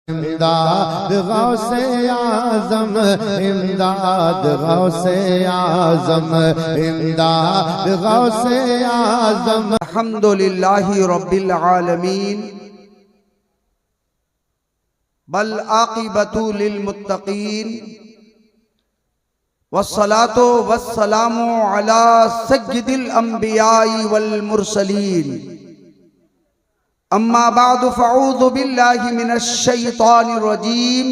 इमदाद गौसे आज़म, इमदाद गौसे आज़म, इमदाद गौसे आज़म। अल्हम्दुलिल्लाहि रब्बिल आलमीन बल आक़िबतु लिल मुत्तक़ीन वस्सलातु वस्सलामु अला सय्यिदिल अंबियाई वल मुरसलीन। अम्मा बादु फ़अऊज़ु बिल्लाहि मिनश शैतानिर रजीम।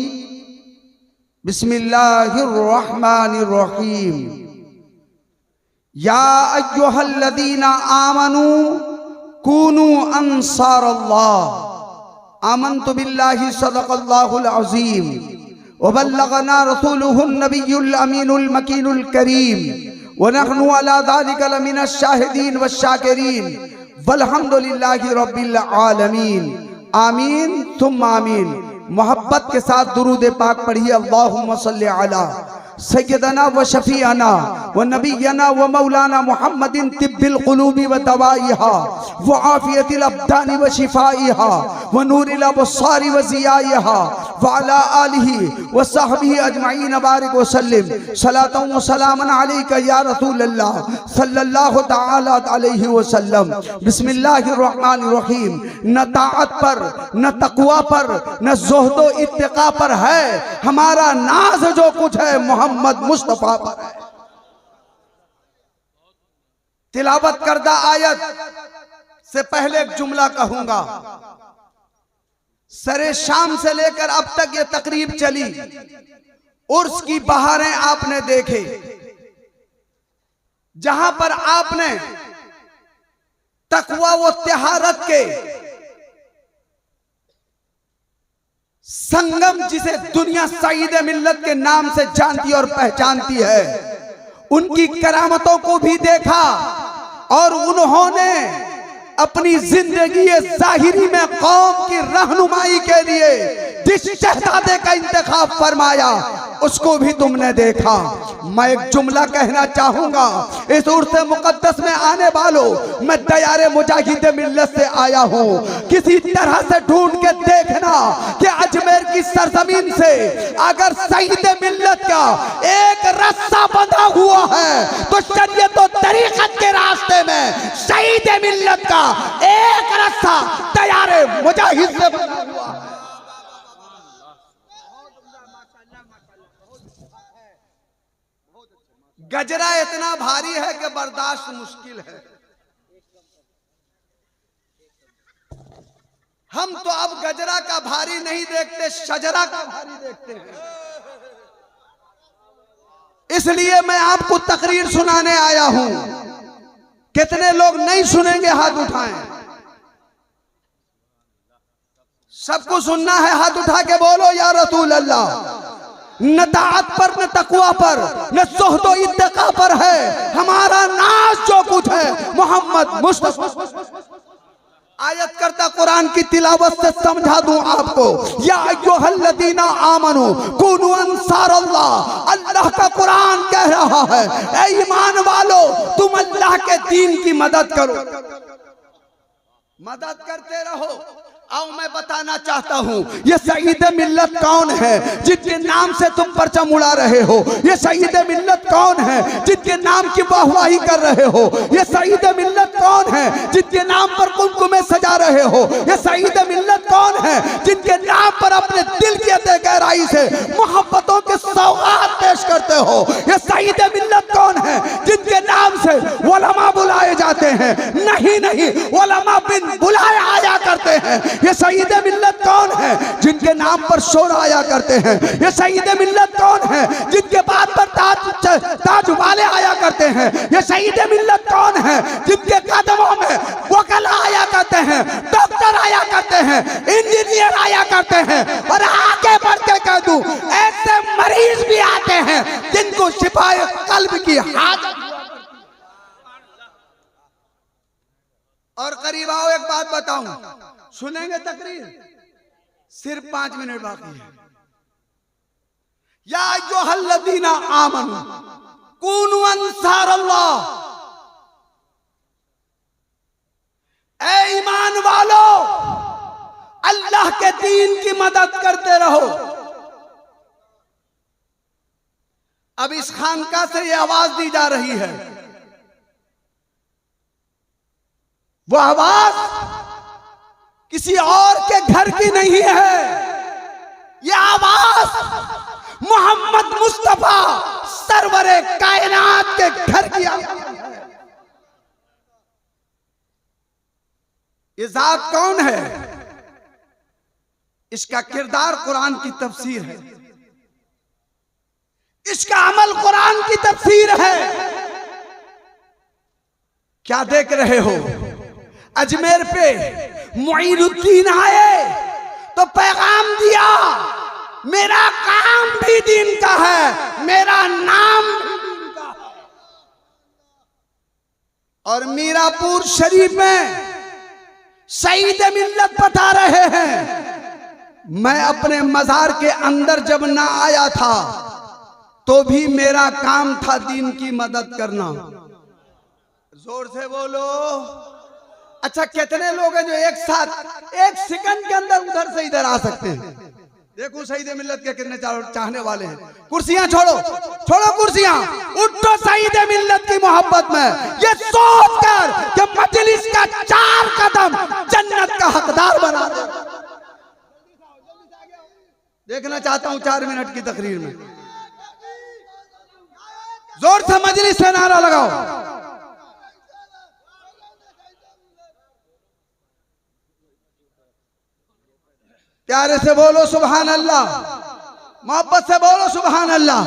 बिस्मिल्लाहिर रहमानिर रहीम। या अय्युहल्लज़ीना आमनू कूनू अंसारल्लाह। आमन्तु बिल्लाहि सदक़ल्लाहुल अज़ीम व बल्लगना रसूलुहुन नबियुल अमीनुल मकीनुल करीम व नहनु अला ज़ालिका लमिनश शाहिदीन वश्शाकिरीन वल्हम्दुलिल्लाहि रब्बिल आलमीन। आमीन तुम आमीन। मोहब्बत के साथ दुरूद पाक पढ़िए। अल्लाहुम्मा सल्लि अला सय्यदना व शफीअना व नबियना व मौलाना मुहम्मदिन तिब्बिल क़ुलूबि व दवाइहा व आफियतिल अब्दानि व शिफाइहा व नूरिल अबसारि व ज़ियाइहा व अला आलिहि व सहबिहि अजमईन बारिक व सल्लिम सलातन व सलामन अलैका या रसूलल्लाह सल्लल्लाहु तआला अलैहि व सल्लम। बिस्मिल्लाहिर रहमानिर रहीम। न ताअत पर, न तक़वा पर, न ज़ुहद व इत्तिक़ा पर है हमारा नाज़। जो कुछ है मोहम्मद मुस्तफा पर है। तिलावत करदा आयत से पहले एक जुमला कहूंगा। सरे शाम से लेकर अब तक ये तकरीब चली, उर्स की बहारें आपने देखे, जहां पर आपने तकवा व तहारत के संगम, जिसे दुनिया सईद मिल्लत के नाम से जानती और पहचानती है, उनकी करामतों को भी देखा और उन्होंने अपनी जिंदगी ज़ाहिरी में कौम की रहनुमाई के लिए जिस शहजादे का इंतखाब फरमाया उसको भी तुमने देखा। मैं एक जुमला कहना चाहूंगा। इस उर्स मुकद्दस में आने वालों, मैं दयारे मुजाहिद मिल्लत से आया हूं। किसी तरह से ढूंढ के देखना कि अजमेर की सरजमीन से अगर सईद मिल्लत का एक रस्सा बंधा हुआ है तो शरीयत और तरीक़त के रास्ते में सईद मिल्लत का एक रस्सा दयारे मुजाहिद से बंधा हुआ है। गजरा इतना भारी है कि बर्दाश्त मुश्किल है। हम तो अब गजरा का भारी नहीं देखते, शजरा का भारी देखते हैं। इसलिए मैं आपको तकरीर सुनाने आया हूं। कितने लोग नहीं सुनेंगे? हाथ उठाएं। सबको सुनना है, हाथ उठा के बोलो या रसूल अल्लाह। न ताअत पर, न तक़वा पर, न ज़ुहद व इत्तिक़ा पर है हमारा नाज़। जो कुछ है मोहम्मद मुस्तफा। आयत करता कुरान की तिलावत से समझा दूं आपको। या अय्युहल्लज़ीना आमनू कूनू अंसारल्लाह। अल्लाह का कुरान कह रहा है, ऐ ईमान वालो तुम अल्लाह के दीन की मदद करो, मदद करते रहो। आओ मैं बताना चाहता हूँ ये सईद मिल्लत कौन है जिनके नाम से तुम परचम उड़ा रहे हो। ये सईद मिल्लत कौन है जिनके नाम की वाहवाही कर रहे हो। ये सईद मिल्लत कौन है जिनके नाम पर कुमकुमे सजा रहे हो। ये सईद मिल्लत कौन है जिनके नाम पर अपने दिल की गहराई से मोहब्बतों के सौगात पेश करते हो। ये सईद मिल्लत कौन है जिनके नाम से उलमा बुलाए जाते हैं। नहीं नहीं, उलमा बिन बुलाए आया करते हैं। ये सईद मिल्लत कौन है जिनके नाम पर शोर आया करते हैं। ये सईद मिल्लत कौन है जिनके बाद पर ताज वाले आया करते हैं। ये सईद मिल्लत कौन है जिनके कदमों में वकला आया करते हैं, डॉक्टर आया करते हैं, इंजीनियर आया करते हैं। और आगे बढ़ के कह दूं, ऐसे मरीज भी आते हैं जिनको शिफाए कल्ब की हाजत। और करीब आओ, एक बात बताऊं, सुनेंगे तकरीर? सिर्फ 5 मिनट बाकी है। या अय्युहल्लज़ीना आमनू कूनू अंसारल्लाह। ऐ ईमान वालों अल्लाह के दीन की मदद करते रहो। अब इस खानका से ये आवाज दी जा रही है, वो आवाज किसी और के घर की नहीं है, ये आवाज मोहम्मद मुस्तफा सरवरे कायनात के घर की आवाज है। ये जात कौन है? इसका किरदार कुरान की तफसीर है, इसका अमल कुरान की तफसीर है। क्या देख रहे हो? अजमेर पे मुईनुद्दीन आए तो पैगाम दिया, मेरा काम भी दीन का है, मेरा नाम भी दीन का है। और मीरापुर शरीफ में सईद मिल्लत बता रहे हैं, मैं अपने मजार के अंदर जब ना आया था तो भी मेरा काम था दीन की मदद करना। जोर से बोलो। अच्छा, कितने लोग हैं जो एक साथ एक सेकंड के अंदर उधर से इधर आ सकते हैं? देखो सईद मिल्लत के कितने चाहने वाले हैं। कुर्सियां छोड़ो, छोड़ो कुर्सियां, उठो सईद मिल्लत की मोहब्बत में, ये सोचकर कि मजलिस का 4 कदम जन्नत का हकदार बना दे। देखना चाहता हूं 4 मिनट की तकरीर में जोर से मजलिस से नारा लगाओ। प्यारे से बोलो सुभान अल्लाह, मोहब्बत से बोलो सुभान अल्लाह।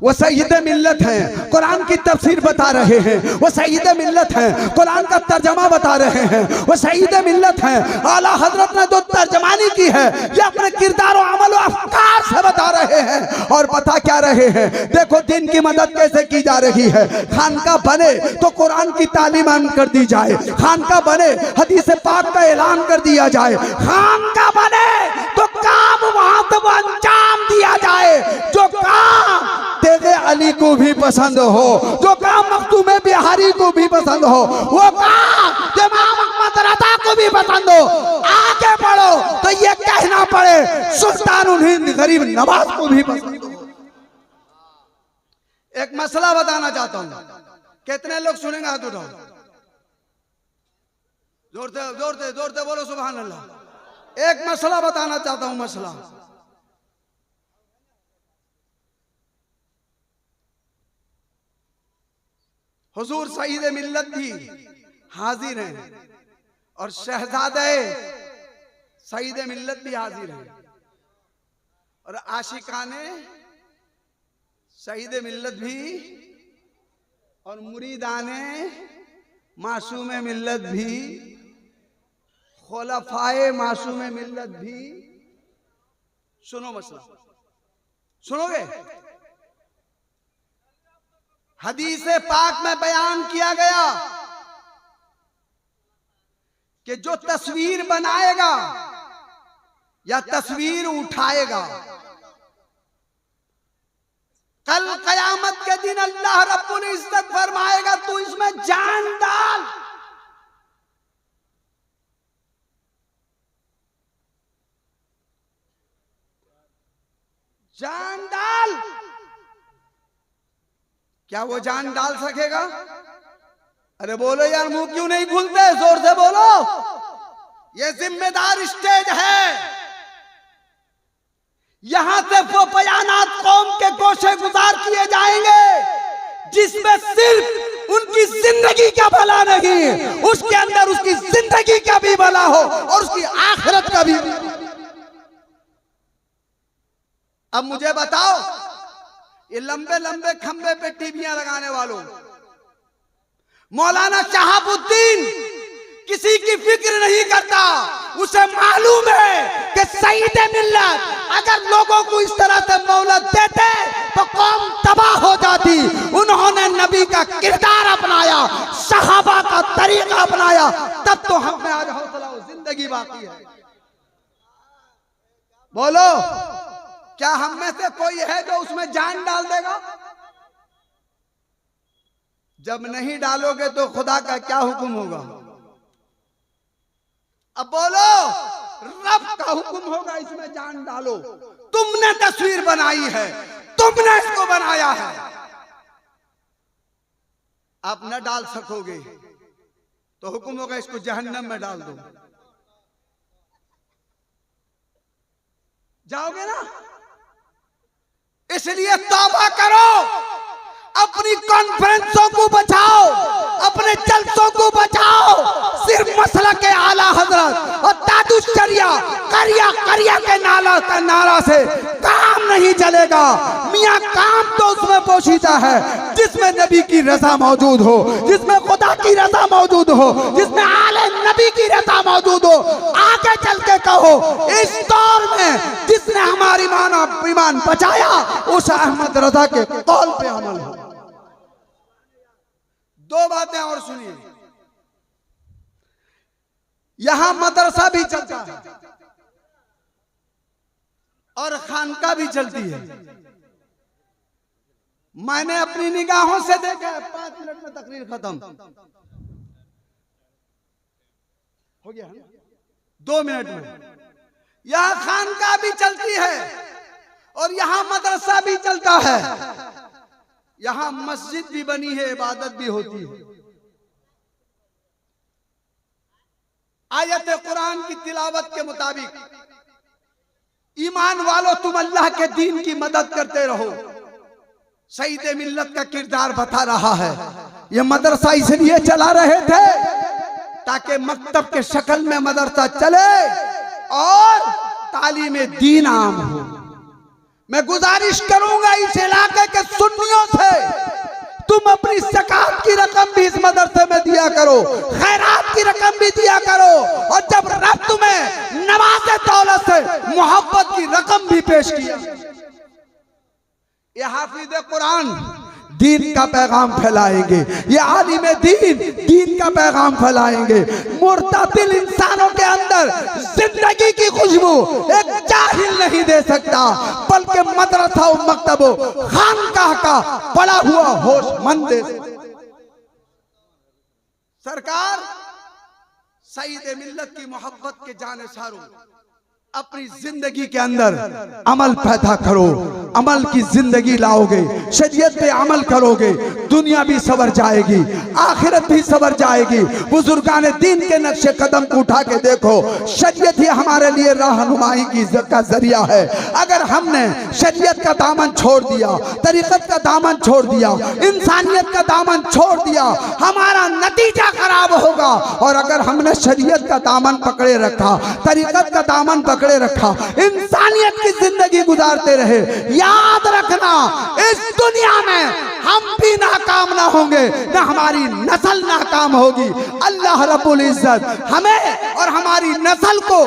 वो सईद मिल्लत हैं, कुरान की तफसीर बता रहे हैं। वो सईद मिल्लत हैं, कुरान का तर्जमा बता रहे हैं। वो सईद मिल्लत हैं, आला हजरत ने जो तर्जमानी की है ये अपने किरदार और अमल और अफकार से बता रहे हैं। और बता क्या रहे हैं? देखो दिन की मदद कैसे की जा रही है। खानका बने तो कुरान की तालीम कर दी जाए, खानका बने हदीस पाक का ऐलान कर दिया जाए, खानका बने तो काम वहां तक अंजाम दिया जाए जो काम तेरे अली को भी पसंद हो, जो काम मखदूम बिहारी को भी पसंद हो, वो काम इमाम अहमद रज़ा को भी पसंद हो। आगे बढ़ो तो ये कहना पड़े सुल्तानुल हिंद गरीब नवाज को भी पसंद हो। एक मसला बताना चाहता हूं, कितने लोग सुनेंगे? हाथ उठाओ, जोर से जोर से जोर से बोलो सुभान अल्लाह। एक मसला बताना चाहता हूं, मसला हुजूर सईद मिल्लत भी हाजिर हैं और शहजादे सईद मिल्लत भी हाजिर हैं और आशिकाने सईद मिल्लत भी और मुरीदाने मासूम मिल्लत भी, खुलफाए मासूम मिल्लत भी। सुनो मसला, सुनोगे? हदीस पाक में बयान किया गया कि जो तस्वीर बनाएगा या तस्वीर उठाएगा, कल कयामत के दिन अल्लाह रब्बुल इज्जत फरमाएगा तू इसमें जान डाल। जान डाल। क्या वो जान डाल सकेगा? अरे बोलो यार, मुंह क्यों नहीं खुलते? जोर से बोलो। ये जिम्मेदार स्टेज है, यहां से वो बयानात कौम के गोशे गुजार किए जाएंगे जिसमें सिर्फ उनकी जिंदगी का भला नहीं, उसके अंदर उसकी जिंदगी का भी भला हो और उसकी आखिरत का भी। अब मुझे बताओ, ये लंबे लंबे खंबे पे टीवियां लगाने वालों, मौलाना शहाबुद्दीन किसी की फिक्र नहीं करता। उसे मालूम है कि सईद मिल्लत अगर लोगों को इस तरह से मोहलत देते तो कौम तबाह हो जाती। उन्होंने नबी का किरदार अपनाया, सहाबा का तरीका अपनाया, तब तो हम में आज हौसला और जिंदगी बाकी है। बोलो, क्या हम में से कोई है जो उसमें जान डाल देगा? जब नहीं डालोगे तो खुदा का क्या हुक्म होगा? अब बोलो, रब का हुक्म होगा इसमें जान डालो। तुमने तस्वीर बनाई है, तुमने इसको बनाया है, आप न डाल सकोगे तो हुक्म होगा इसको जहन्नम में डाल दो। जाओगे ना? इसलिए तौबा करो, अपनी कॉन्फ्रेंसों को बचाओ, अपने जलसों को बचाओ। सिर्फ मसला के आला हजरत और तादुस शरिया करिया करिया के नारा से काम नहीं चलेगा। मियां काम तो उसमें पोशीदा है जिसमें नबी की रजा मौजूद हो, जिसमें खुदा की रजा मौजूद हो, जिसमें आले नबी की रजा मौजूद हो। आगे चल के कहो, इस दौर में जिसने हमारी ईमान बचाया उस अहमद रजा के कौल पे अमल हो। दो बातें और सुनिए, यहां मदरसा भी चलता है और खानका भी चलती है। मैंने अपनी निगाहों से देखा है। 5 मिनट में तकरीर खत्म हो गया, 2 मिनट में। यहां खानका भी चलती है और यहां मदरसा भी चलता है। यहां मस्जिद भी बनी है, इबादत भी होती है। आयत कुरान की तिलावत के मुताबिक, ईमान वालों तुम अल्लाह के दीन की मदद करते रहो। सईद मिल्लत का किरदार बता रहा है। यह मदरसा इसलिए चला रहे थे ताकि मकतब के शक्ल में मदरसा चले और तालीम दीन आम हो। मैं गुजारिश करूंगा इस इलाके के सुन्नियों से, तुम अपनी ज़कात की रकम भी इस मदरसे में दिया करो, खैरात की रकम भी दिया करो, और जब रब तुम्हें नवाज़े दौलत से मोहब्बत की रकम भी पेश किया। ये हाफिज कुरान दीन का पैगाम फैलाएंगे, ये आलिम दीन का पैगाम फैलाएंगे। मुर्तदिल इंसानों के अंदर जिंदगी की खुशबू एक जाहिल नहीं दे सकता, बल्कि मदरसा और मकतब खानकाह का पड़ा हुआ होशमंद दे सकता। सरकार सईद मिल्लत की मोहब्बत के जानिसारों, अपनी जिंदगी के अंदर अमल पैदा करो। अमल की जिंदगी लाओगे, शरीयत पे अमल करोगे, दुनिया भी सवर जाएगी, आखिरत भी सवर जाएगी। बुजुर्गान दीन के नक्शे कदम को उठा के देखो, शरीयत ही हमारे लिए रहनुमाई का जरिया है। अगर हमने शरीयत का दामन छोड़ दिया, तरीकत का दामन छोड़ दिया, इंसानियत का दामन छोड़ दिया, हमारा नतीजा खराब होगा। और अगर हमने शरीयत का दामन पकड़े रखा, तरीकत का दामन पकड़े रखा, इंसानियत की जिंदगी गुजारते रहे, याद रखना इस दुनिया में हम भी नाकाम ना होंगे, ना हमारी नस्ल नाकाम होगी। अल्लाह रब्बुल इज्जत हमें और हमारी नस्ल को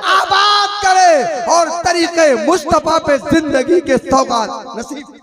आबाद करे और तरीके मुस्तफा पे जिंदगी के सौगात नसीब